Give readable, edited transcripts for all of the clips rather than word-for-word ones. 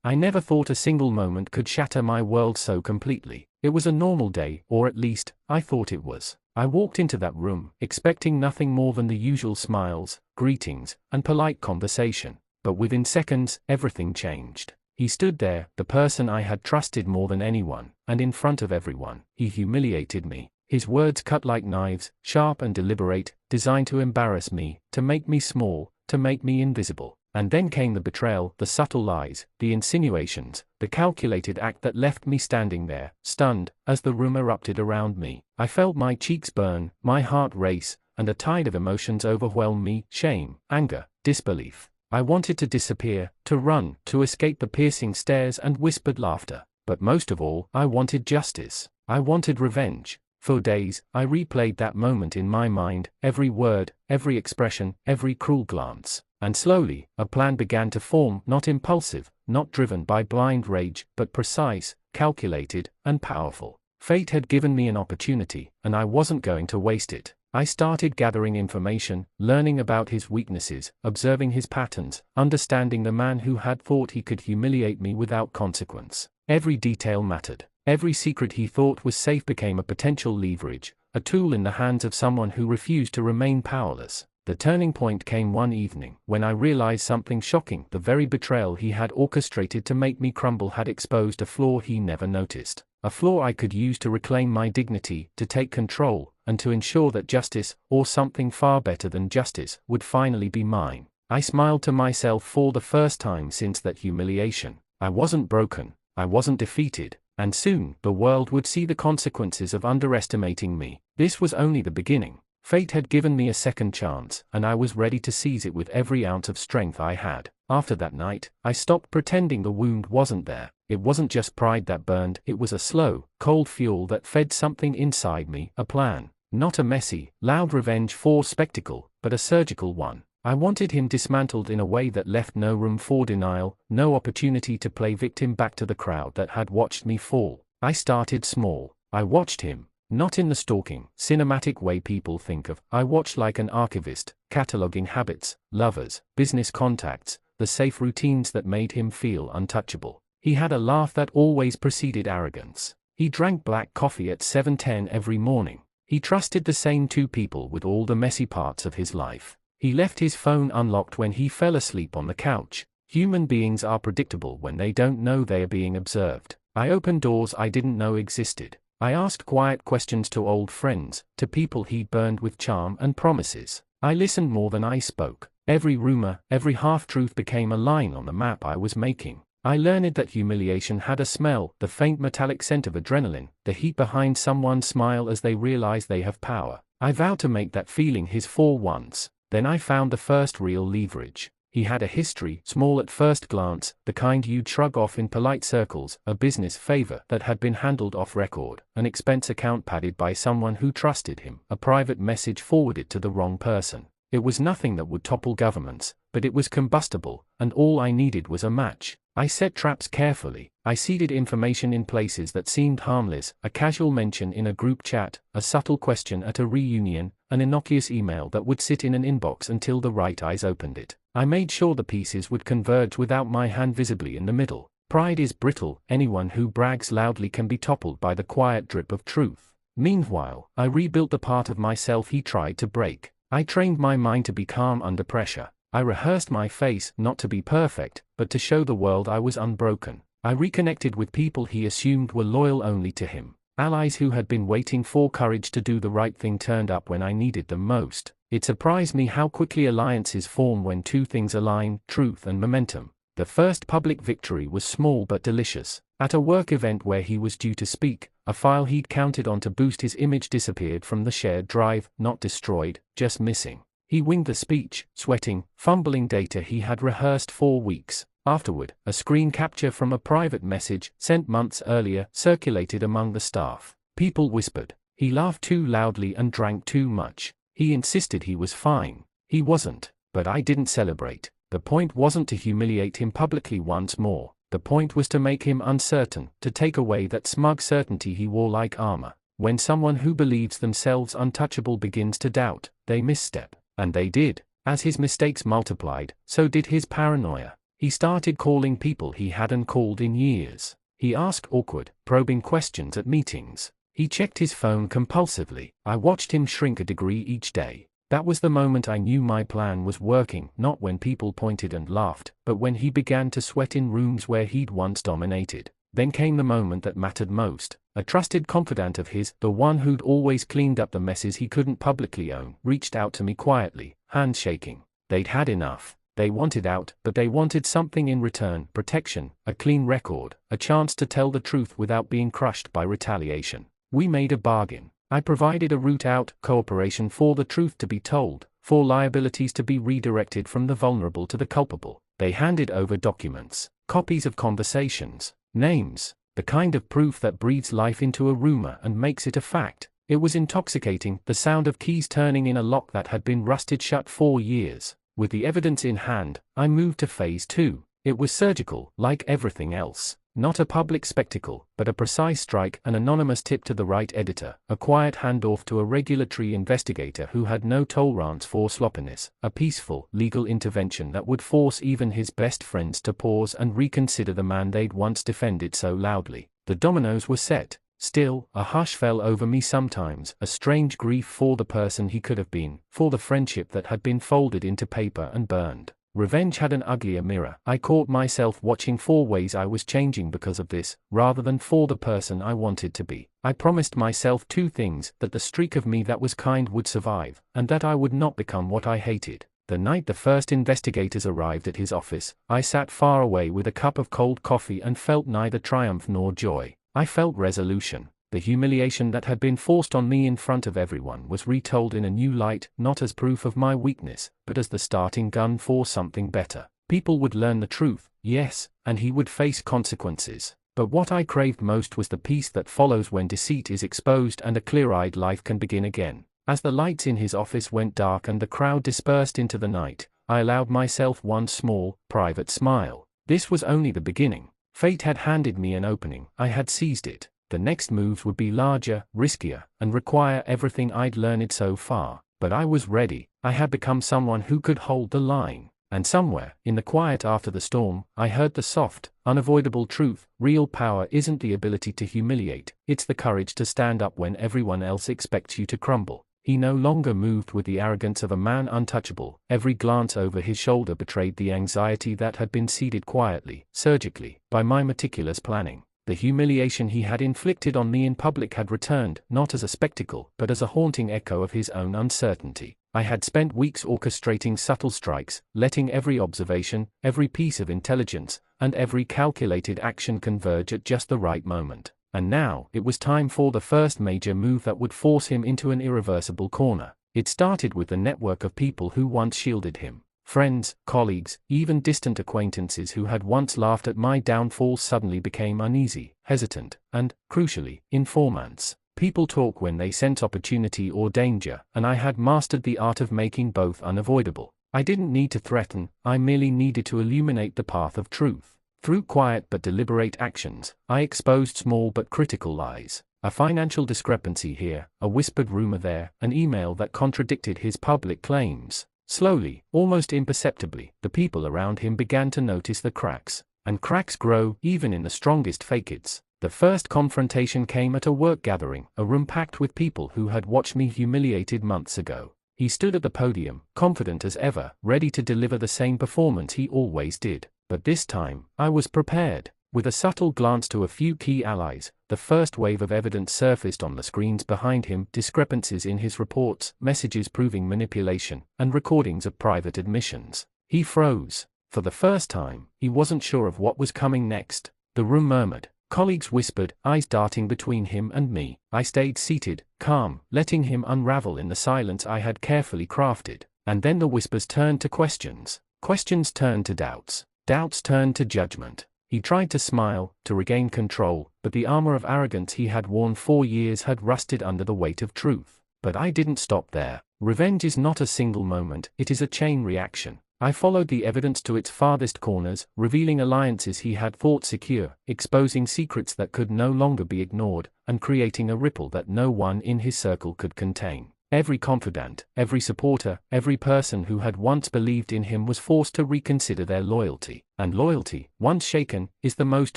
I never thought a single moment could shatter my world so completely. It was a normal day, or at least, I thought it was. I walked into that room, expecting nothing more than the usual smiles, greetings, and polite conversation. But within seconds, everything changed. He stood there, the person I had trusted more than anyone, and in front of everyone, he humiliated me. His words cut like knives, sharp and deliberate, designed to embarrass me, to make me small, to make me invisible. And then came the betrayal, the subtle lies, the insinuations, the calculated act that left me standing there, stunned, as the room erupted around me. I felt my cheeks burn, my heart race, and a tide of emotions overwhelm me: shame, anger, disbelief. I wanted to disappear, to run, to escape the piercing stares and whispered laughter. But most of all, I wanted justice. I wanted revenge. For days, I replayed that moment in my mind, every word, every expression, every cruel glance. And slowly, a plan began to form, not impulsive, not driven by blind rage, but precise, calculated, and powerful. Fate had given me an opportunity, and I wasn't going to waste it. I started gathering information, learning about his weaknesses, observing his patterns, understanding the man who had thought he could humiliate me without consequence. Every detail mattered. Every secret he thought was safe became a potential leverage, a tool in the hands of someone who refused to remain powerless. The turning point came one evening, when I realized something shocking. The very betrayal he had orchestrated to make me crumble had exposed a flaw he never noticed. A flaw I could use to reclaim my dignity, to take control, and to ensure that justice, or something far better than justice, would finally be mine. I smiled to myself for the first time since that humiliation. I wasn't broken, I wasn't defeated, and soon, the world would see the consequences of underestimating me. This was only the beginning. Fate had given me a second chance, and I was ready to seize it with every ounce of strength I had. After that night, I stopped pretending the wound wasn't there. It wasn't just pride that burned, it was a slow, cold fuel that fed something inside me, a plan. Not a messy, loud revenge for spectacle, but a surgical one. I wanted him dismantled in a way that left no room for denial, no opportunity to play victim back to the crowd that had watched me fall. I started small. I watched him. Not in the stalking, cinematic way people think of. I watched like an archivist, cataloging habits, lovers, business contacts, the safe routines that made him feel untouchable. He had a laugh that always preceded arrogance. He drank black coffee at 7:10 every morning. He trusted the same two people with all the messy parts of his life. He left his phone unlocked when he fell asleep on the couch. Human beings are predictable when they don't know they are being observed. I opened doors I didn't know existed. I asked quiet questions to old friends, to people he'd burned with charm and promises. I listened more than I spoke. Every rumor, every half-truth became a line on the map I was making. I learned that humiliation had a smell, the faint metallic scent of adrenaline, the heat behind someone's smile as they realize they have power. I vowed to make that feeling his for once. Then I found the first real leverage. He had a history, small at first glance, the kind you'd shrug off in polite circles, a business favor that had been handled off record, an expense account padded by someone who trusted him, a private message forwarded to the wrong person. It was nothing that would topple governments, but it was combustible, and all I needed was a match. I set traps carefully. I seeded information in places that seemed harmless, a casual mention in a group chat, a subtle question at a reunion, an innocuous email that would sit in an inbox until the right eyes opened it. I made sure the pieces would converge without my hand visibly in the middle. Pride is brittle, anyone who brags loudly can be toppled by the quiet drip of truth. Meanwhile, I rebuilt the part of myself he tried to break. I trained my mind to be calm under pressure. I rehearsed my face, not to be perfect, but to show the world I was unbroken. I reconnected with people he assumed were loyal only to him. Allies who had been waiting for courage to do the right thing turned up when I needed them most. It surprised me how quickly alliances form when two things align, truth and momentum. The first public victory was small but delicious. At a work event where he was due to speak, a file he'd counted on to boost his image disappeared from the shared drive, not destroyed, just missing. He winged the speech, sweating, fumbling data he had rehearsed for weeks. Afterward, a screen capture from a private message, sent months earlier, circulated among the staff. People whispered. He laughed too loudly and drank too much. He insisted he was fine. He wasn't. But I didn't celebrate. The point wasn't to humiliate him publicly once more. The point was to make him uncertain, to take away that smug certainty he wore like armor. When someone who believes themselves untouchable begins to doubt, they misstep. And they did. As his mistakes multiplied, so did his paranoia. He started calling people he hadn't called in years. He asked awkward, probing questions at meetings. He checked his phone compulsively. I watched him shrink a degree each day. That was the moment I knew my plan was working, not when people pointed and laughed, but when he began to sweat in rooms where he'd once dominated. Then came the moment that mattered most. A trusted confidant of his, the one who'd always cleaned up the messes he couldn't publicly own, reached out to me quietly, hands shaking. They'd had enough. They wanted out, but they wanted something in return: protection, a clean record, a chance to tell the truth without being crushed by retaliation. We made a bargain. I provided a route out, cooperation for the truth to be told, for liabilities to be redirected from the vulnerable to the culpable. They handed over documents, copies of conversations, names, the kind of proof that breathes life into a rumor and makes it a fact. It was intoxicating, the sound of keys turning in a lock that had been rusted shut for years. With the evidence in hand, I moved to phase 2. It was surgical, like everything else. Not a public spectacle, but a precise strike, an anonymous tip to the right editor, a quiet handoff to a regulatory investigator who had no tolerance for sloppiness, a peaceful, legal intervention that would force even his best friends to pause and reconsider the man they'd once defended so loudly. The dominoes were set. Still, a hush fell over me sometimes, a strange grief for the person he could have been, for the friendship that had been folded into paper and burned. Revenge had an uglier mirror. I caught myself watching for ways I was changing because of this, rather than for the person I wanted to be. I promised myself 2 things: that the streak of me that was kind would survive, and that I would not become what I hated. The night the first investigators arrived at his office, I sat far away with a cup of cold coffee and felt neither triumph nor joy. I felt resolution. The humiliation that had been forced on me in front of everyone was retold in a new light, not as proof of my weakness, but as the starting gun for something better. People would learn the truth, yes, and he would face consequences. But what I craved most was the peace that follows when deceit is exposed and a clear-eyed life can begin again. As the lights in his office went dark and the crowd dispersed into the night, I allowed myself one small, private smile. This was only the beginning. Fate had handed me an opening. I had seized it. The next moves would be larger, riskier, and require everything I'd learned so far. But I was ready. I had become someone who could hold the line. And somewhere, in the quiet after the storm, I heard the soft, unavoidable truth: real power isn't the ability to humiliate, it's the courage to stand up when everyone else expects you to crumble. He no longer moved with the arrogance of a man untouchable. Every glance over his shoulder betrayed the anxiety that had been seeded quietly, surgically, by my meticulous planning. The humiliation he had inflicted on me in public had returned, not as a spectacle, but as a haunting echo of his own uncertainty. I had spent weeks orchestrating subtle strikes, letting every observation, every piece of intelligence, and every calculated action converge at just the right moment. And now, it was time for the first major move that would force him into an irreversible corner. It started with the network of people who once shielded him. Friends, colleagues, even distant acquaintances who had once laughed at my downfall suddenly became uneasy, hesitant, and, crucially, informants. People talk when they sense opportunity or danger, and I had mastered the art of making both unavoidable. I didn't need to threaten, I merely needed to illuminate the path of truth. Through quiet but deliberate actions, I exposed small but critical lies. A financial discrepancy here, a whispered rumor there, an email that contradicted his public claims. Slowly, almost imperceptibly, the people around him began to notice the cracks. And cracks grow, even in the strongest facades. The first confrontation came at a work gathering, a room packed with people who had watched me humiliated months ago. He stood at the podium, confident as ever, ready to deliver the same performance he always did. But this time, I was prepared. With a subtle glance to a few key allies, the first wave of evidence surfaced on the screens behind him: discrepancies in his reports, messages proving manipulation, and recordings of private admissions. He froze. For the first time, he wasn't sure of what was coming next. The room murmured. Colleagues whispered, eyes darting between him and me. I stayed seated, calm, letting him unravel in the silence I had carefully crafted. And then the whispers turned to questions. Questions turned to doubts. Doubts turned to judgment. He tried to smile, to regain control, but the armor of arrogance he had worn for years had rusted under the weight of truth. But I didn't stop there. Revenge is not a single moment, it is a chain reaction. I followed the evidence to its farthest corners, revealing alliances he had thought secure, exposing secrets that could no longer be ignored, and creating a ripple that no one in his circle could contain. Every confidant, every supporter, every person who had once believed in him was forced to reconsider their loyalty. And loyalty, once shaken, is the most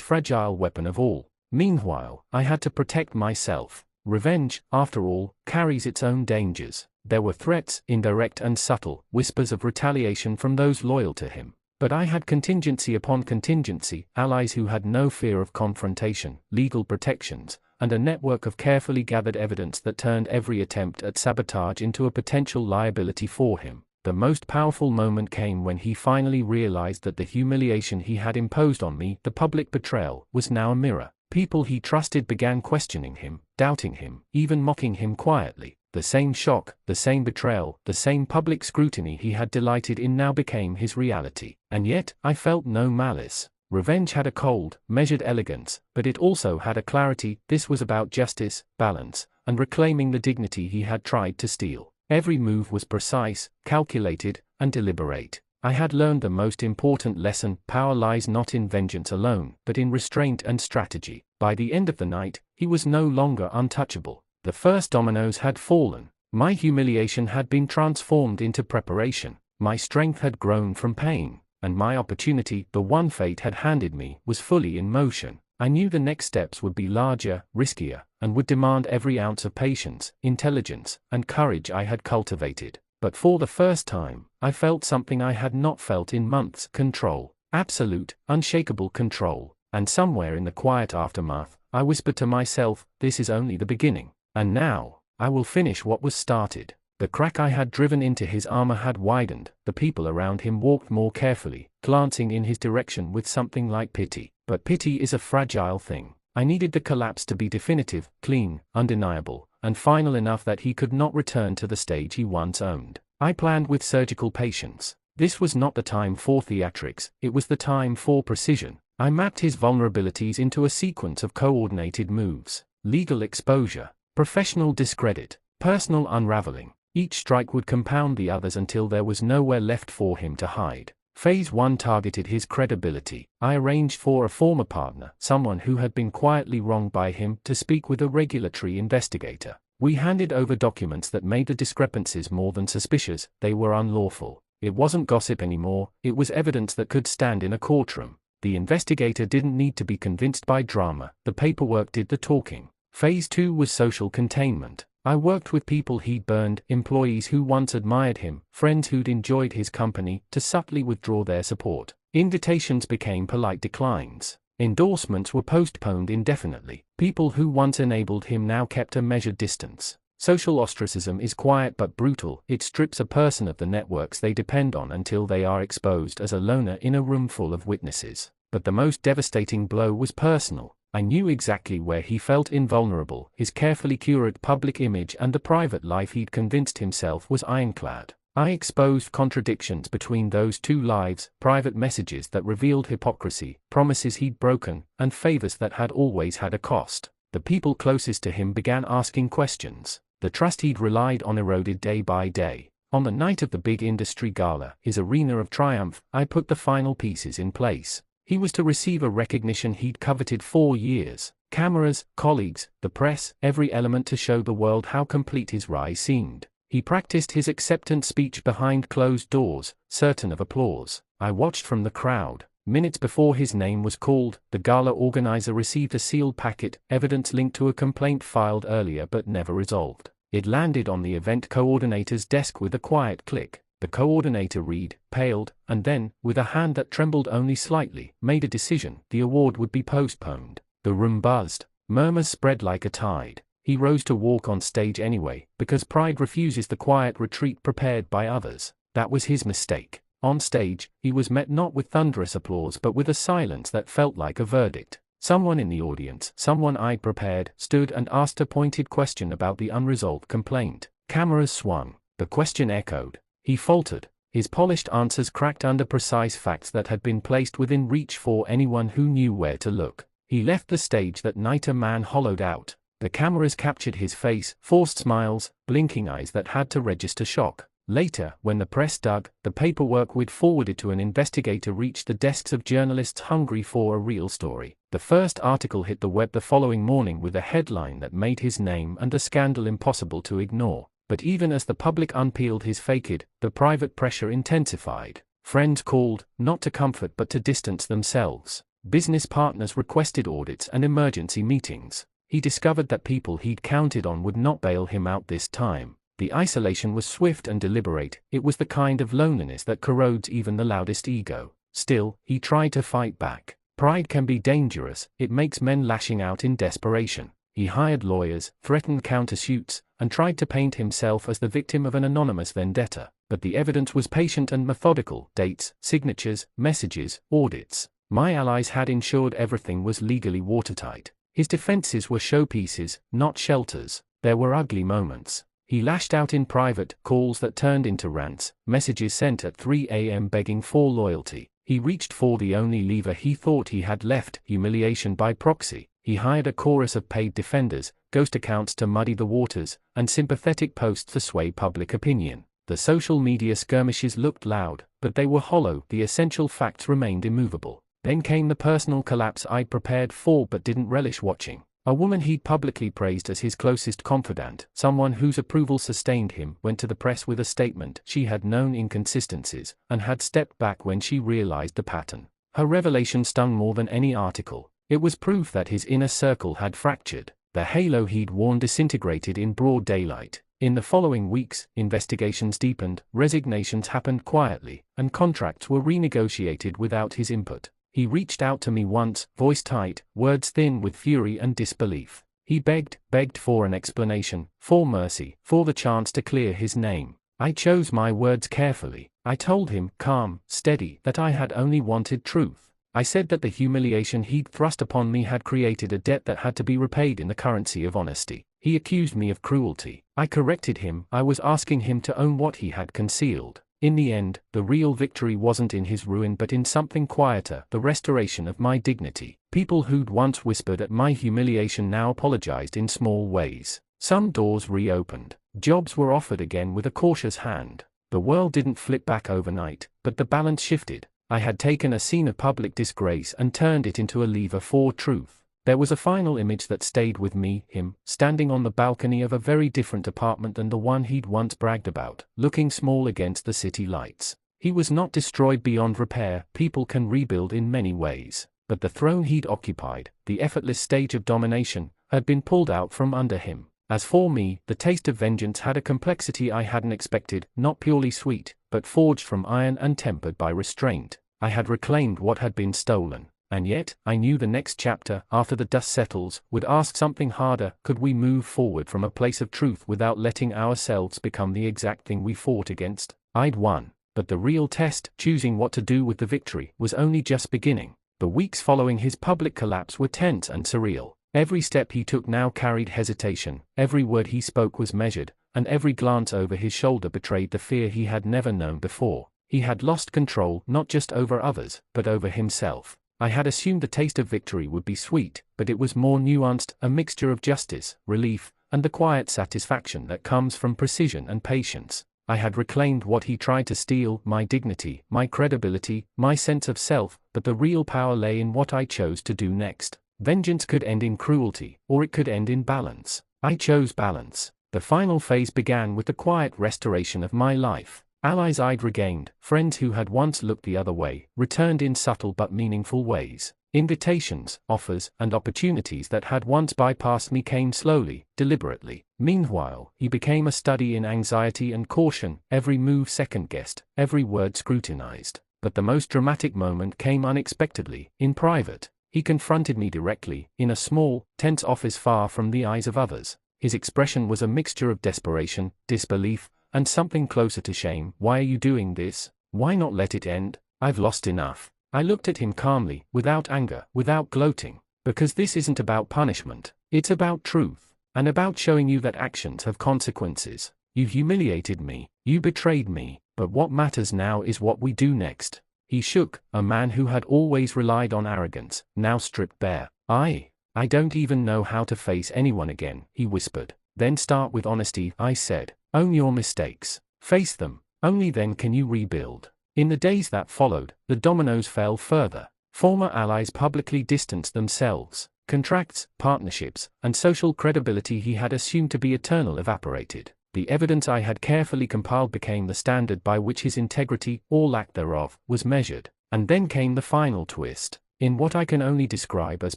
fragile weapon of all. Meanwhile, I had to protect myself. Revenge, after all, carries its own dangers. There were threats, indirect and subtle, whispers of retaliation from those loyal to him. But I had contingency upon contingency, allies who had no fear of confrontation, legal protections, and a network of carefully gathered evidence that turned every attempt at sabotage into a potential liability for him. The most powerful moment came when he finally realized that the humiliation he had imposed on me, the public betrayal, was now a mirror. People he trusted began questioning him, doubting him, even mocking him quietly. The same shock, the same betrayal, the same public scrutiny he had delighted in now became his reality. And yet, I felt no malice. Revenge had a cold, measured elegance, but it also had a clarity. This was about justice, balance, and reclaiming the dignity he had tried to steal. Every move was precise, calculated, and deliberate. I had learned the most important lesson: power lies not in vengeance alone, but in restraint and strategy. By the end of the night, he was no longer untouchable. The first dominoes had fallen. My humiliation had been transformed into preparation. My strength had grown from pain, and my opportunity, the one fate had handed me, was fully in motion. I knew the next steps would be larger, riskier, and would demand every ounce of patience, intelligence, and courage I had cultivated. But for the first time, I felt something I had not felt in months: control. Absolute, unshakable control. And somewhere in the quiet aftermath, I whispered to myself, this is only the beginning. And now, I will finish what was started. The crack I had driven into his armor had widened. The people around him walked more carefully, glancing in his direction with something like pity. But pity is a fragile thing. I needed the collapse to be definitive, clean, undeniable, and final enough that he could not return to the stage he once owned. I planned with surgical patience. This was not the time for theatrics, it was the time for precision. I mapped his vulnerabilities into a sequence of coordinated moves: legal exposure, professional discredit, personal unraveling. Each strike would compound the others until there was nowhere left for him to hide. Phase 1 targeted his credibility. I arranged for a former partner, someone who had been quietly wronged by him, to speak with a regulatory investigator. We handed over documents that made the discrepancies more than suspicious. They were unlawful. It wasn't gossip anymore, it was evidence that could stand in a courtroom. The investigator didn't need to be convinced by drama, the paperwork did the talking. Phase 2 was social containment. I worked with people he'd burned, employees who once admired him, friends who'd enjoyed his company, to subtly withdraw their support. Invitations became polite declines. Endorsements were postponed indefinitely. People who once enabled him now kept a measured distance. Social ostracism is quiet but brutal. It strips a person of the networks they depend on until they are exposed as a loner in a room full of witnesses. But the most devastating blow was personal. I knew exactly where he felt invulnerable. His carefully curated public image and the private life he'd convinced himself was ironclad. I exposed contradictions between those two lives, private messages that revealed hypocrisy, promises he'd broken, and favors that had always had a cost. The people closest to him began asking questions. The trust he'd relied on eroded day by day. On the night of the big industry gala, his arena of triumph, I put the final pieces in place. He was to receive a recognition he'd coveted for years. Cameras, colleagues, the press, every element to show the world how complete his rise seemed. He practiced his acceptance speech behind closed doors, certain of applause. I watched from the crowd. Minutes before his name was called, the gala organizer received a sealed packet, evidence linked to a complaint filed earlier but never resolved. It landed on the event coordinator's desk with a quiet click. The coordinator read, paled, and then, with a hand that trembled only slightly, made a decision: the award would be postponed. The room buzzed. Murmurs spread like a tide. He rose to walk on stage anyway, because pride refuses the quiet retreat prepared by others. That was his mistake. On stage, he was met not with thunderous applause but with a silence that felt like a verdict. Someone in the audience, someone I'd prepared, stood and asked a pointed question about the unresolved complaint. Cameras swung. The question echoed. He faltered. His polished answers cracked under precise facts that had been placed within reach for anyone who knew where to look. He left the stage that night a man hollowed out. The cameras captured his face, forced smiles, blinking eyes that had to register shock. Later, when the press dug, the paperwork we'd forwarded to an investigator reached the desks of journalists hungry for a real story. The first article hit the web the following morning with a headline that made his name and the scandal impossible to ignore. But even as the public unpeeled his facade, the private pressure intensified. Friends called, not to comfort but to distance themselves. Business partners requested audits and emergency meetings. He discovered that people he'd counted on would not bail him out this time. The isolation was swift and deliberate. It was the kind of loneliness that corrodes even the loudest ego. Still, he tried to fight back. Pride can be dangerous, it makes men lashing out in desperation. He hired lawyers, threatened countersuits, and tried to paint himself as the victim of an anonymous vendetta. But the evidence was patient and methodical: dates, signatures, messages, audits. My allies had ensured everything was legally watertight. His defenses were showpieces, not shelters. There were ugly moments. He lashed out in private, calls that turned into rants, messages sent at 3 a.m. begging for loyalty. He reached for the only lever he thought he had left: humiliation by proxy. He hired a chorus of paid defenders, ghost accounts to muddy the waters, and sympathetic posts to sway public opinion. The social media skirmishes looked loud, but they were hollow. The essential facts remained immovable. Then came the personal collapse I'd prepared for but didn't relish watching. A woman he'd publicly praised as his closest confidant, someone whose approval sustained him, went to the press with a statement. She had known inconsistencies, and had stepped back when she realized the pattern. Her revelation stung more than any article. It was proof that his inner circle had fractured. The halo he'd worn disintegrated in broad daylight. In the following weeks, investigations deepened, resignations happened quietly, and contracts were renegotiated without his input. He reached out to me once, voice tight, words thin with fury and disbelief. He begged for an explanation, for mercy, for the chance to clear his name. I chose my words carefully. I told him, calm, steady, that I had only wanted truth. I said that the humiliation he'd thrust upon me had created a debt that had to be repaid in the currency of honesty. He accused me of cruelty. I corrected him. I was asking him to own what he had concealed. In the end, the real victory wasn't in his ruin but in something quieter: the restoration of my dignity. People who'd once whispered at my humiliation now apologized in small ways. Some doors reopened. Jobs were offered again with a cautious hand. The world didn't flip back overnight, but the balance shifted. I had taken a scene of public disgrace and turned it into a lever for truth. There was a final image that stayed with me: him, standing on the balcony of a very different apartment than the one he'd once bragged about, looking small against the city lights. He was not destroyed beyond repair. People can rebuild in many ways. But the throne he'd occupied, the effortless stage of domination, had been pulled out from under him. As for me, the taste of vengeance had a complexity I hadn't expected, not purely sweet, but forged from iron and tempered by restraint. I had reclaimed what had been stolen. And yet, I knew the next chapter, after the dust settles, would ask something harder: could we move forward from a place of truth without letting ourselves become the exact thing we fought against? I'd won. But the real test, choosing what to do with the victory, was only just beginning. The weeks following his public collapse were tense and surreal. Every step he took now carried hesitation, every word he spoke was measured, and every glance over his shoulder betrayed the fear he had never known before. He had lost control, not just over others, but over himself. I had assumed the taste of victory would be sweet, but it was more nuanced: a mixture of justice, relief, and the quiet satisfaction that comes from precision and patience. I had reclaimed what he tried to steal: my dignity, my credibility, my sense of self, but the real power lay in what I chose to do next. Vengeance could end in cruelty, or it could end in balance. I chose balance. The final phase began with the quiet restoration of my life. Allies I'd regained, friends who had once looked the other way, returned in subtle but meaningful ways. Invitations, offers, and opportunities that had once bypassed me came slowly, deliberately. Meanwhile, he became a study in anxiety and caution, every move second-guessed, every word scrutinized. But the most dramatic moment came unexpectedly, in private. He confronted me directly, in a small, tense office far from the eyes of others. His expression was a mixture of desperation, disbelief, and something closer to shame. "Why are you doing this? Why not let it end? I've lost enough." I looked at him calmly, without anger, without gloating. "Because this isn't about punishment. It's about truth. And about showing you that actions have consequences. You humiliated me. You betrayed me. But what matters now is what we do next." He shook, a man who had always relied on arrogance, now stripped bare. I don't even know how to face anyone again," he whispered. "Then start with honesty," I said. "Own your mistakes. Face them. Only then can you rebuild." In the days that followed, the dominoes fell further. Former allies publicly distanced themselves. Contracts, partnerships, and social credibility he had assumed to be eternal evaporated. The evidence I had carefully compiled became the standard by which his integrity, or lack thereof, was measured. And then came the final twist. In what I can only describe as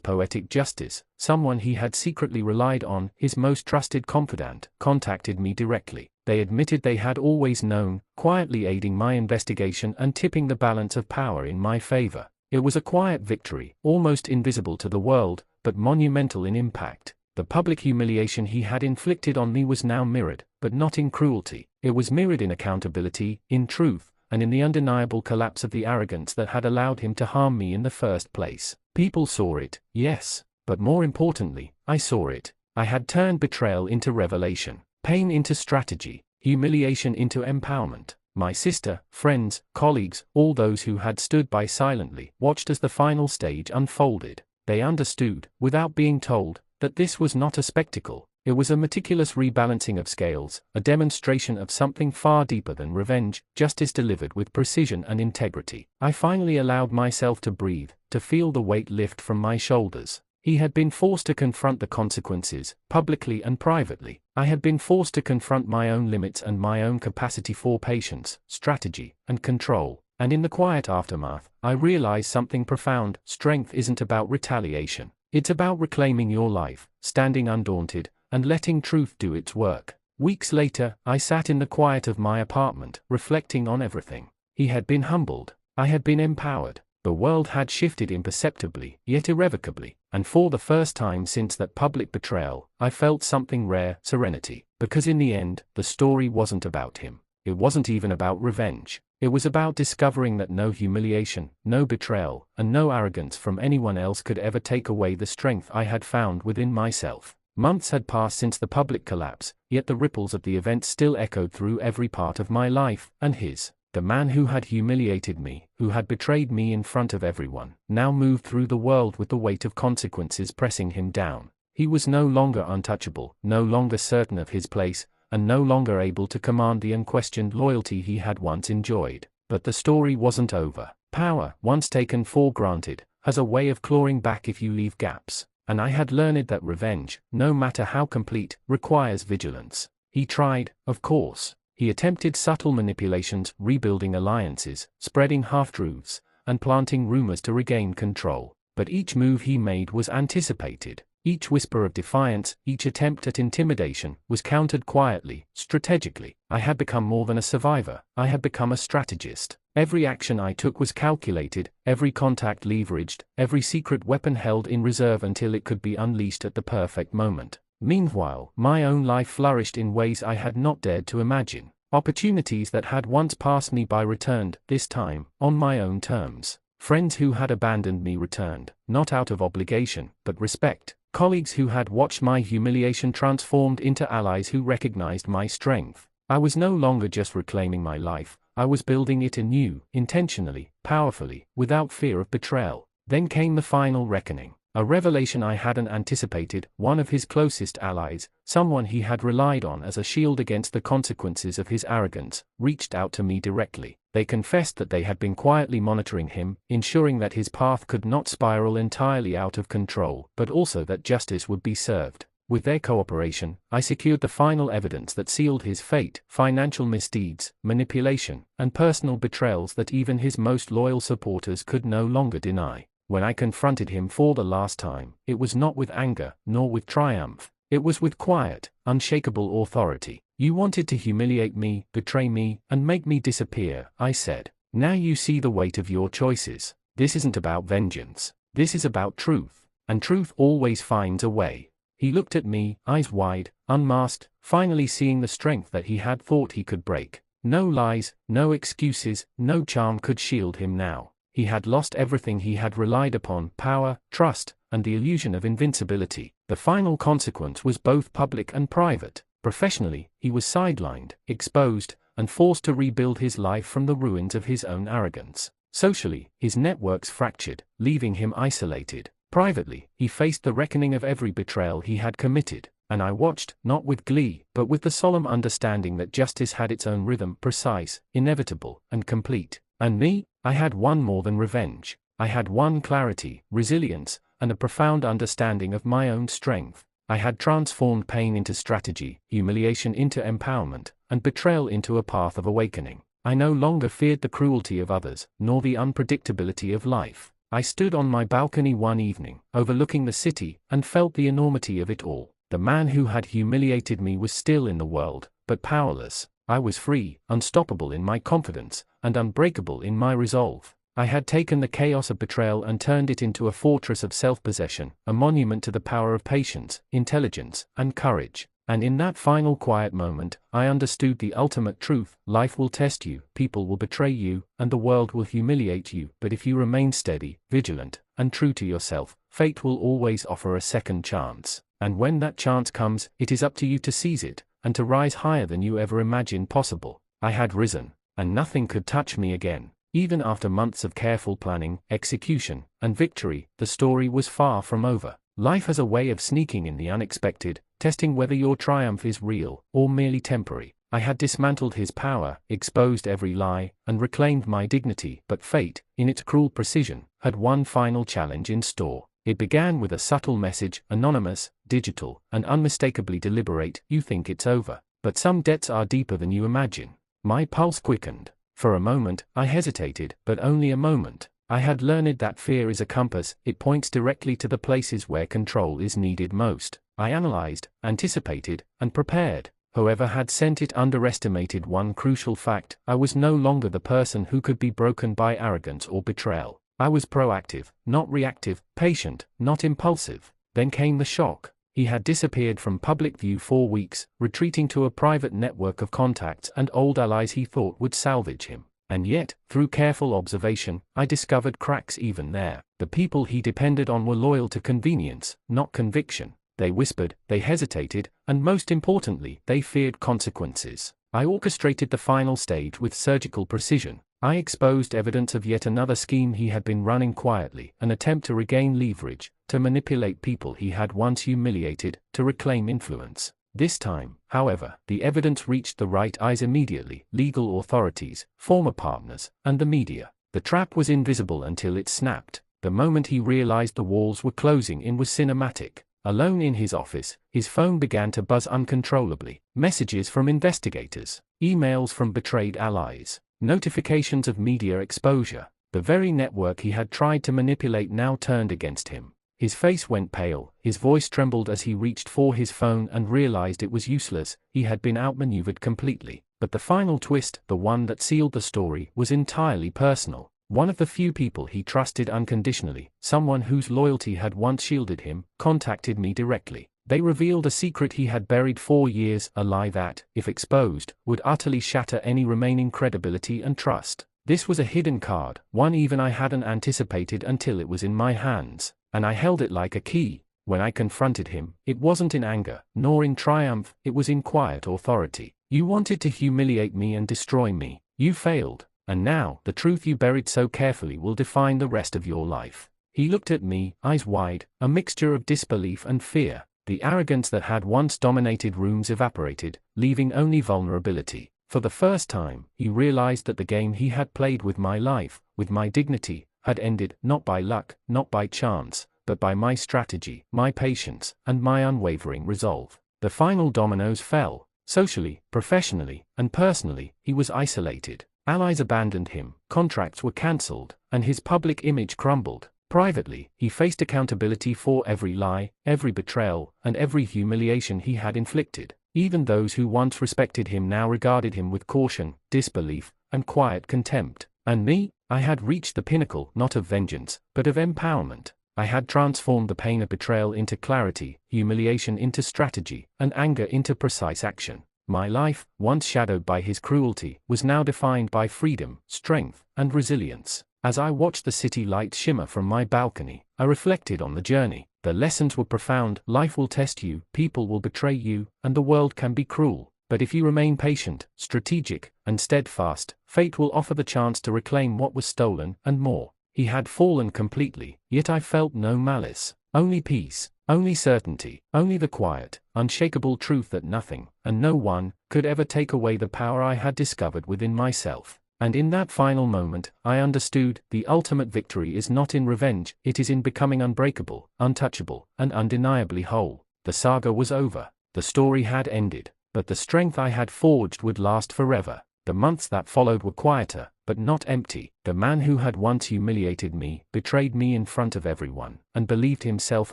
poetic justice, someone he had secretly relied on, his most trusted confidant, contacted me directly. They admitted they had always known, quietly aiding my investigation and tipping the balance of power in my favor. It was a quiet victory, almost invisible to the world, but monumental in impact. The public humiliation he had inflicted on me was now mirrored, but not in cruelty. It was mirrored in accountability, in truth, and in the undeniable collapse of the arrogance that had allowed him to harm me in the first place. People saw it, yes, but more importantly, I saw it. I had turned betrayal into revelation, pain into strategy, humiliation into empowerment. My sister, friends, colleagues, all those who had stood by silently, watched as the final stage unfolded. They understood, without being told, that this was not a spectacle. It was a meticulous rebalancing of scales, a demonstration of something far deeper than revenge, justice delivered with precision and integrity. I finally allowed myself to breathe, to feel the weight lift from my shoulders. He had been forced to confront the consequences, publicly and privately. I had been forced to confront my own limits and my own capacity for patience, strategy, and control. And in the quiet aftermath, I realized something profound. Strength isn't about retaliation. It's about reclaiming your life, standing undaunted, and letting truth do its work. Weeks later, I sat in the quiet of my apartment, reflecting on everything. He had been humbled. I had been empowered. The world had shifted imperceptibly, yet irrevocably, and for the first time since that public betrayal, I felt something rare, serenity. Because in the end, the story wasn't about him. It wasn't even about revenge. It was about discovering that no humiliation, no betrayal, and no arrogance from anyone else could ever take away the strength I had found within myself. Months had passed since the public collapse, yet the ripples of the event still echoed through every part of my life, and his. The man who had humiliated me, who had betrayed me in front of everyone, now moved through the world with the weight of consequences pressing him down. He was no longer untouchable, no longer certain of his place, and no longer able to command the unquestioned loyalty he had once enjoyed. But the story wasn't over. Power, once taken for granted, has a way of clawing back if you leave gaps. And I had learned that revenge, no matter how complete, requires vigilance. He tried, of course. He attempted subtle manipulations, rebuilding alliances, spreading half-truths, and planting rumors to regain control. But each move he made was anticipated. Each whisper of defiance, each attempt at intimidation, was countered quietly, strategically. I had become more than a survivor. I had become a strategist. Every action I took was calculated, every contact leveraged, every secret weapon held in reserve until it could be unleashed at the perfect moment. Meanwhile, my own life flourished in ways I had not dared to imagine. Opportunities that had once passed me by returned, this time, on my own terms. Friends who had abandoned me returned, not out of obligation, but respect. Colleagues who had watched my humiliation transformed into allies who recognized my strength. I was no longer just reclaiming my life, I was building it anew, intentionally, powerfully, without fear of betrayal. Then came the final reckoning. A revelation I hadn't anticipated. One of his closest allies, someone he had relied on as a shield against the consequences of his arrogance, reached out to me directly. They confessed that they had been quietly monitoring him, ensuring that his path could not spiral entirely out of control, but also that justice would be served. With their cooperation, I secured the final evidence that sealed his fate: financial misdeeds, manipulation, and personal betrayals that even his most loyal supporters could no longer deny. When I confronted him for the last time, it was not with anger, nor with triumph. It was with quiet, unshakable authority. "You wanted to humiliate me, betray me, and make me disappear," I said. "Now you see the weight of your choices. This isn't about vengeance. This is about truth. And truth always finds a way." He looked at me, eyes wide, unmasked, finally seeing the strength that he had thought he could break. No lies, no excuses, no charm could shield him now. He had lost everything he had relied upon: power, trust, and the illusion of invincibility. The final consequence was both public and private. Professionally, he was sidelined, exposed, and forced to rebuild his life from the ruins of his own arrogance. Socially, his networks fractured, leaving him isolated. Privately, he faced the reckoning of every betrayal he had committed, and I watched, not with glee, but with the solemn understanding that justice had its own rhythm, precise, inevitable, and complete. And me, I had one more than revenge. I had one: clarity, resilience, and a profound understanding of my own strength. I had transformed pain into strategy, humiliation into empowerment, and betrayal into a path of awakening. I no longer feared the cruelty of others, nor the unpredictability of life. I stood on my balcony one evening, overlooking the city, and felt the enormity of it all. The man who had humiliated me was still in the world, but powerless. I was free, unstoppable in my confidence, and unbreakable in my resolve. I had taken the chaos of betrayal and turned it into a fortress of self-possession, a monument to the power of patience, intelligence, and courage. And in that final quiet moment, I understood the ultimate truth: life will test you, people will betray you, and the world will humiliate you. But if you remain steady, vigilant, and true to yourself, fate will always offer a second chance. And when that chance comes, it is up to you to seize it, and to rise higher than you ever imagined possible. I had risen, and nothing could touch me again. Even after months of careful planning, execution, and victory, the story was far from over. Life has a way of sneaking in the unexpected, testing whether your triumph is real or merely temporary. I had dismantled his power, exposed every lie, and reclaimed my dignity, but fate, in its cruel precision, had one final challenge in store. It began with a subtle message, anonymous, digital, and unmistakably deliberate: you think it's over, but some debts are deeper than you imagine. My pulse quickened. For a moment, I hesitated, but only a moment. I had learned that fear is a compass; it points directly to the places where control is needed most. I analyzed, anticipated, and prepared. Whoever had sent it underestimated one crucial fact: I was no longer the person who could be broken by arrogance or betrayal. I was proactive, not reactive, patient, not impulsive. Then came the shock. He had disappeared from public view for weeks, retreating to a private network of contacts and old allies he thought would salvage him. And yet, through careful observation, I discovered cracks even there. The people he depended on were loyal to convenience, not conviction. They whispered, they hesitated, and most importantly, they feared consequences. I orchestrated the final stage with surgical precision. I exposed evidence of yet another scheme he had been running quietly, an attempt to regain leverage, to manipulate people he had once humiliated, to reclaim influence. This time, however, the evidence reached the right eyes immediately: legal authorities, former partners, and the media. The trap was invisible until it snapped. The moment he realized the walls were closing in was cinematic. Alone in his office, his phone began to buzz uncontrollably. Messages from investigators, emails from betrayed allies, notifications of media exposure. The very network he had tried to manipulate now turned against him. His face went pale, his voice trembled as he reached for his phone and realized it was useless. He had been outmaneuvered completely. But the final twist, the one that sealed the story, was entirely personal. One of the few people he trusted unconditionally, someone whose loyalty had once shielded him, contacted me directly. They revealed a secret he had buried for years, a lie that, if exposed, would utterly shatter any remaining credibility and trust. This was a hidden card, one even I hadn't anticipated until it was in my hands, and I held it like a key. When I confronted him, it wasn't in anger, nor in triumph, it was in quiet authority. You wanted to humiliate me and destroy me. You failed, and now, the truth you buried so carefully will define the rest of your life. He looked at me, eyes wide, a mixture of disbelief and fear. The arrogance that had once dominated rooms evaporated, leaving only vulnerability. For the first time, he realized that the game he had played with my life, with my dignity, had ended, not by luck, not by chance, but by my strategy, my patience, and my unwavering resolve. The final dominoes fell. Socially, professionally, and personally, he was isolated. Allies abandoned him, contracts were cancelled, and his public image crumbled. Privately, he faced accountability for every lie, every betrayal, and every humiliation he had inflicted. Even those who once respected him now regarded him with caution, disbelief, and quiet contempt. And me? I had reached the pinnacle, not of vengeance, but of empowerment. I had transformed the pain of betrayal into clarity, humiliation into strategy, and anger into precise action. My life, once shadowed by his cruelty, was now defined by freedom, strength, and resilience. As I watched the city lights shimmer from my balcony, I reflected on the journey. The lessons were profound: life will test you, people will betray you, and the world can be cruel. But if you remain patient, strategic, and steadfast, fate will offer the chance to reclaim what was stolen, and more. He had fallen completely, yet I felt no malice. Only peace, only certainty, only the quiet, unshakable truth that nothing, and no one, could ever take away the power I had discovered within myself. And in that final moment, I understood: the ultimate victory is not in revenge, it is in becoming unbreakable, untouchable, and undeniably whole. The saga was over. The story had ended, but the strength I had forged would last forever. The months that followed were quieter, but not empty. The man who had once humiliated me, betrayed me in front of everyone, and believed himself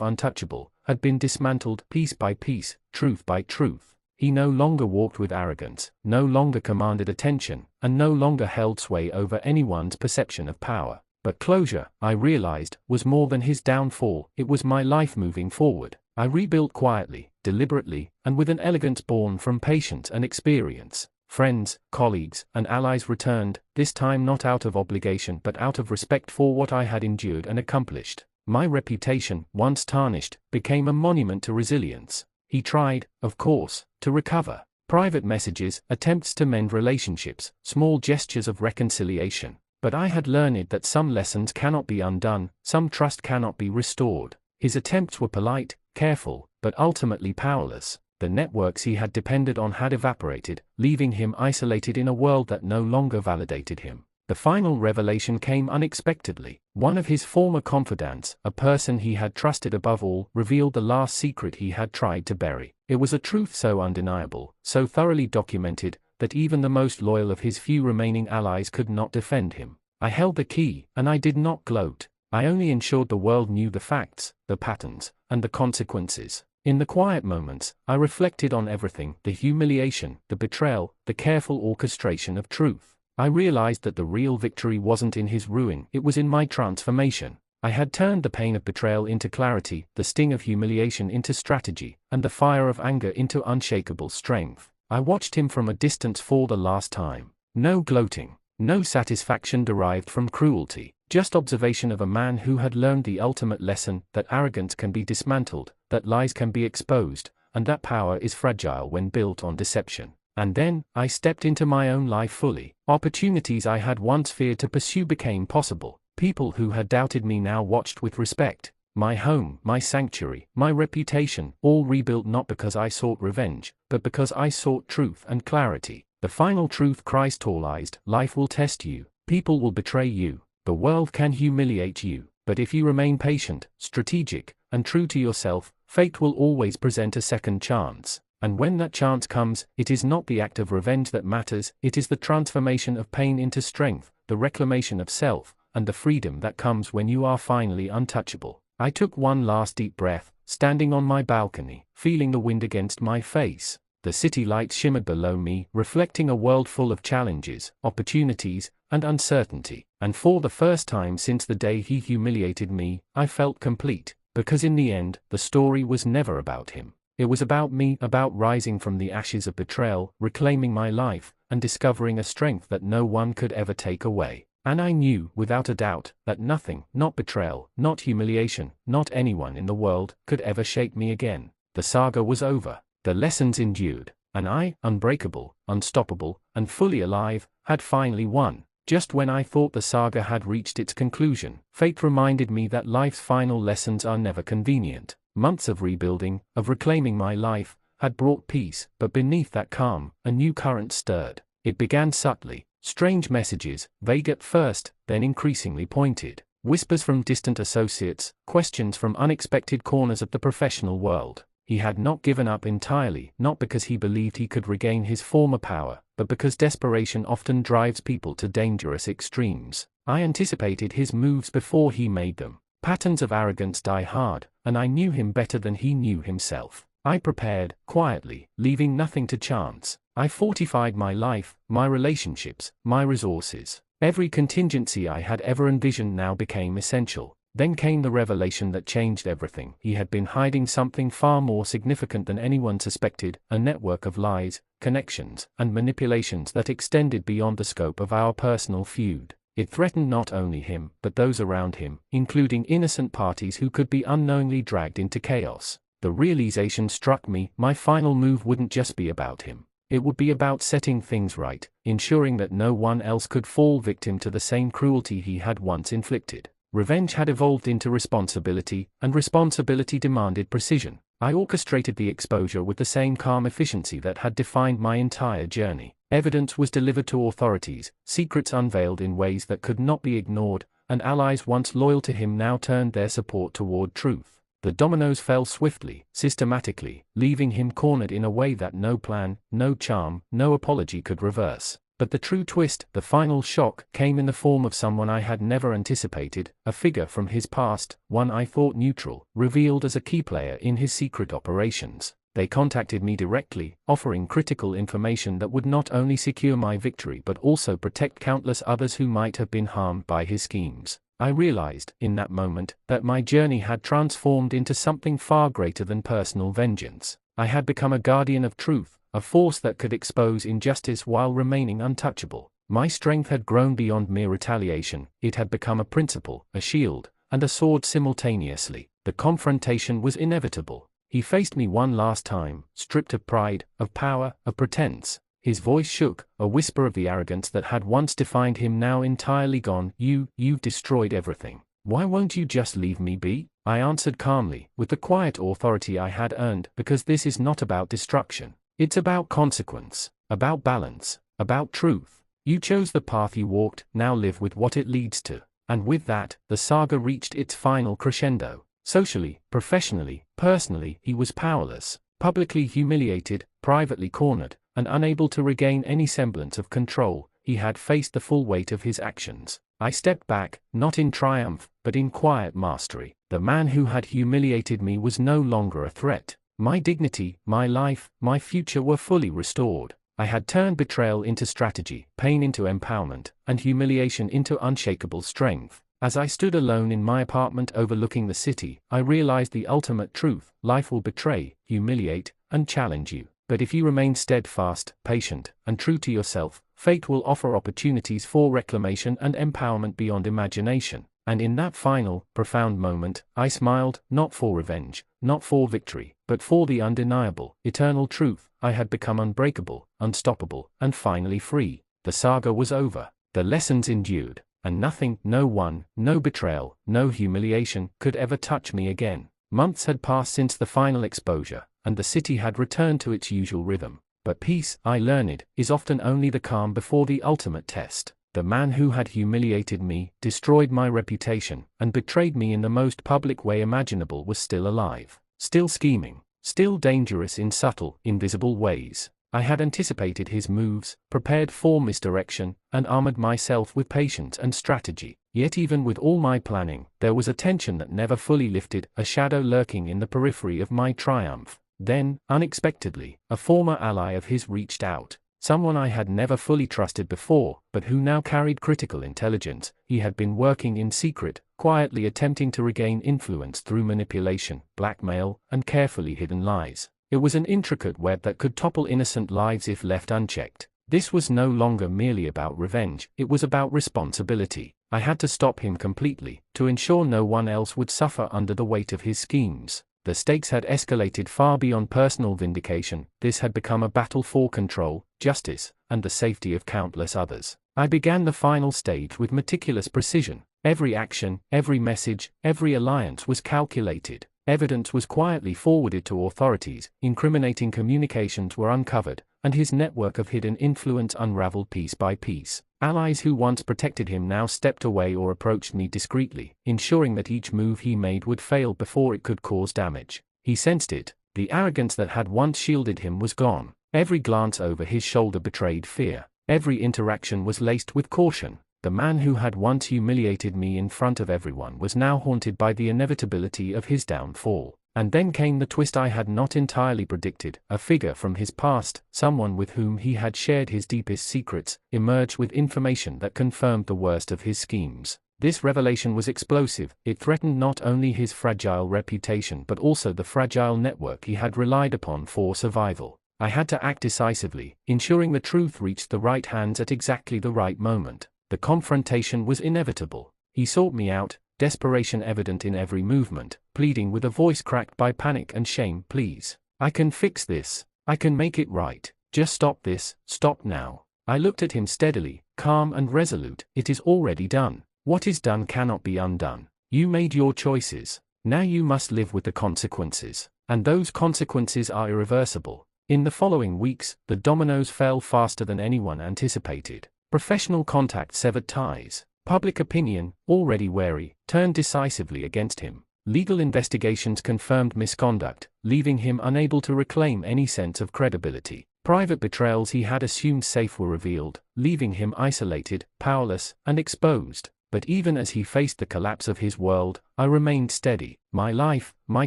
untouchable, had been dismantled piece by piece, truth by truth. He no longer walked with arrogance, no longer commanded attention, and no longer held sway over anyone's perception of power. But closure, I realized, was more than his downfall, it was my life moving forward. I rebuilt quietly, deliberately, and with an elegance born from patience and experience. Friends, colleagues, and allies returned, this time not out of obligation but out of respect for what I had endured and accomplished. My reputation, once tarnished, became a monument to resilience. He tried, of course, to recover. Private messages, attempts to mend relationships, small gestures of reconciliation. But I had learned that some lessons cannot be undone, some trust cannot be restored. His attempts were polite, careful, but ultimately powerless. The networks he had depended on had evaporated, leaving him isolated in a world that no longer validated him. The final revelation came unexpectedly. One of his former confidants, a person he had trusted above all, revealed the last secret he had tried to bury. It was a truth so undeniable, so thoroughly documented, that even the most loyal of his few remaining allies could not defend him. I held the key, and I did not gloat. I only ensured the world knew the facts, the patterns, and the consequences. In the quiet moments, I reflected on everything, the humiliation, the betrayal, the careful orchestration of truth. I realized that the real victory wasn't in his ruin, it was in my transformation. I had turned the pain of betrayal into clarity, the sting of humiliation into strategy, and the fire of anger into unshakable strength. I watched him from a distance for the last time. No gloating, no satisfaction derived from cruelty, just observation of a man who had learned the ultimate lesson, that arrogance can be dismantled, that lies can be exposed, and that power is fragile when built on deception. And then, I stepped into my own life fully. Opportunities I had once feared to pursue became possible. People who had doubted me now watched with respect. My home, my sanctuary, my reputation, all rebuilt not because I sought revenge, but because I sought truth and clarity. The final truth crystallized: life will test you, people will betray you, the world can humiliate you, but if you remain patient, strategic, and true to yourself, fate will always present a second chance. And when that chance comes, it is not the act of revenge that matters, it is the transformation of pain into strength, the reclamation of self, and the freedom that comes when you are finally untouchable. I took one last deep breath, standing on my balcony, feeling the wind against my face. The city lights shimmered below me, reflecting a world full of challenges, opportunities, and uncertainty. And for the first time since the day he humiliated me, I felt complete, because in the end, the story was never about him. It was about me, about rising from the ashes of betrayal, reclaiming my life, and discovering a strength that no one could ever take away. And I knew, without a doubt, that nothing, not betrayal, not humiliation, not anyone in the world, could ever shake me again. The saga was over. The lessons endured, and I, unbreakable, unstoppable, and fully alive, had finally won. Just when I thought the saga had reached its conclusion, fate reminded me that life's final lessons are never convenient. Months of rebuilding, of reclaiming my life, had brought peace, but beneath that calm, a new current stirred. It began subtly, strange messages, vague at first, then increasingly pointed. Whispers from distant associates, questions from unexpected corners of the professional world. He had not given up entirely, not because he believed he could regain his former power, but because desperation often drives people to dangerous extremes. I anticipated his moves before he made them. Patterns of arrogance die hard, and I knew him better than he knew himself. I prepared, quietly, leaving nothing to chance. I fortified my life, my relationships, my resources. Every contingency I had ever envisioned now became essential. Then came the revelation that changed everything. He had been hiding something far more significant than anyone suspected, a network of lies, connections, and manipulations that extended beyond the scope of our personal feud. It threatened not only him, but those around him, including innocent parties who could be unknowingly dragged into chaos. The realization struck me: my final move wouldn't just be about him. It would be about setting things right, ensuring that no one else could fall victim to the same cruelty he had once inflicted. Revenge had evolved into responsibility, and responsibility demanded precision. I orchestrated the exposure with the same calm efficiency that had defined my entire journey. Evidence was delivered to authorities, secrets unveiled in ways that could not be ignored, and allies once loyal to him now turned their support toward truth. The dominoes fell swiftly, systematically, leaving him cornered in a way that no plan, no charm, no apology could reverse. But the true twist, the final shock, came in the form of someone I had never anticipated, a figure from his past, one I thought neutral, revealed as a key player in his secret operations. They contacted me directly, offering critical information that would not only secure my victory but also protect countless others who might have been harmed by his schemes. I realized, in that moment, that my journey had transformed into something far greater than personal vengeance. I had become a guardian of truth, a force that could expose injustice while remaining untouchable. My strength had grown beyond mere retaliation, it had become a principle, a shield, and a sword simultaneously. The confrontation was inevitable. He faced me one last time, stripped of pride, of power, of pretense. His voice shook, a whisper of the arrogance that had once defined him now entirely gone. You've destroyed everything. Why won't you just leave me be? I answered calmly, with the quiet authority I had earned, because this is not about destruction. It's about consequence, about balance, about truth. You chose the path you walked, now live with what it leads to. And with that, the saga reached its final crescendo. Socially, professionally, personally, he was powerless, publicly humiliated, privately cornered, and unable to regain any semblance of control. He had faced the full weight of his actions. I stepped back, not in triumph, but in quiet mastery. The man who had humiliated me was no longer a threat. My dignity, my life, my future were fully restored. I had turned betrayal into strategy, pain into empowerment, and humiliation into unshakable strength. As I stood alone in my apartment overlooking the city, I realized the ultimate truth: life will betray, humiliate, and challenge you. But if you remain steadfast, patient, and true to yourself, fate will offer opportunities for reclamation and empowerment beyond imagination. And in that final, profound moment, I smiled, not for revenge, not for victory, but for the undeniable, eternal truth. I had become unbreakable, unstoppable, and finally free. The saga was over. The lessons endured. And nothing, no one, no betrayal, no humiliation, could ever touch me again. Months had passed since the final exposure, and the city had returned to its usual rhythm. But peace, I learned, is often only the calm before the ultimate test. The man who had humiliated me, destroyed my reputation, and betrayed me in the most public way imaginable was still alive, still scheming, still dangerous in subtle, invisible ways. I had anticipated his moves, prepared for misdirection, and armored myself with patience and strategy. Yet even with all my planning, there was a tension that never fully lifted, a shadow lurking in the periphery of my triumph. Then, unexpectedly, a former ally of his reached out. Someone I had never fully trusted before, but who now carried critical intelligence. He had been working in secret, quietly attempting to regain influence through manipulation, blackmail, and carefully hidden lies. It was an intricate web that could topple innocent lives if left unchecked. This was no longer merely about revenge, it was about responsibility. I had to stop him completely, to ensure no one else would suffer under the weight of his schemes. The stakes had escalated far beyond personal vindication. This had become a battle for control, justice, and the safety of countless others. I began the final stage with meticulous precision. Every action, every message, every alliance was calculated. Evidence was quietly forwarded to authorities, incriminating communications were uncovered, and his network of hidden influence unraveled piece by piece. Allies who once protected him now stepped away or approached me discreetly, ensuring that each move he made would fail before it could cause damage. He sensed it. The arrogance that had once shielded him was gone. Every glance over his shoulder betrayed fear. Every interaction was laced with caution. The man who had once humiliated me in front of everyone was now haunted by the inevitability of his downfall. And then came the twist I had not entirely predicted. A figure from his past, someone with whom he had shared his deepest secrets, emerged with information that confirmed the worst of his schemes. This revelation was explosive. It threatened not only his fragile reputation but also the fragile network he had relied upon for survival. I had to act decisively, ensuring the truth reached the right hands at exactly the right moment. The confrontation was inevitable. He sought me out, desperation evident in every movement, pleading with a voice cracked by panic and shame. Please. I can fix this. I can make it right. Just stop this, stop now. I looked at him steadily, calm and resolute. It is already done. What is done cannot be undone. You made your choices. Now you must live with the consequences. And those consequences are irreversible. In the following weeks, the dominoes fell faster than anyone anticipated. Professional contact severed ties. Public opinion, already wary, turned decisively against him. Legal investigations confirmed misconduct, leaving him unable to reclaim any sense of credibility. Private betrayals he had assumed safe were revealed, leaving him isolated, powerless, and exposed. But even as he faced the collapse of his world, I remained steady. My life, my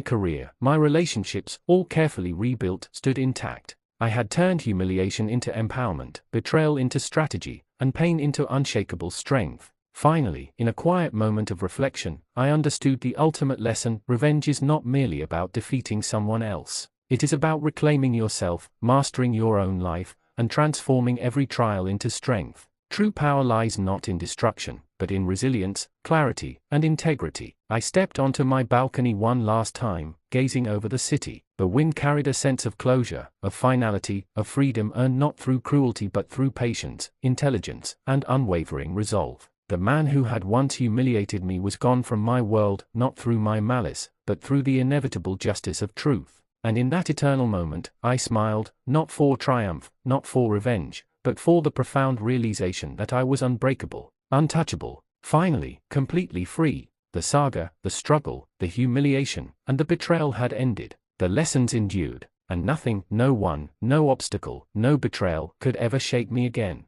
career, my relationships, all carefully rebuilt, stood intact. I had turned humiliation into empowerment, betrayal into strategy, and pain into unshakable strength. Finally, in a quiet moment of reflection, I understood the ultimate lesson: revenge is not merely about defeating someone else. It is about reclaiming yourself, mastering your own life, and transforming every trial into strength. True power lies not in destruction, but in resilience, clarity, and integrity. I stepped onto my balcony one last time, gazing over the city. The wind carried a sense of closure, of finality, of freedom earned not through cruelty but through patience, intelligence, and unwavering resolve. The man who had once humiliated me was gone from my world, not through my malice, but through the inevitable justice of truth. And in that eternal moment, I smiled, not for triumph, not for revenge, but for the profound realization that I was unbreakable, untouchable, finally, completely free. The saga, the struggle, the humiliation, and the betrayal had ended. The lessons endured, and nothing, no one, no obstacle, no betrayal could ever shake me again.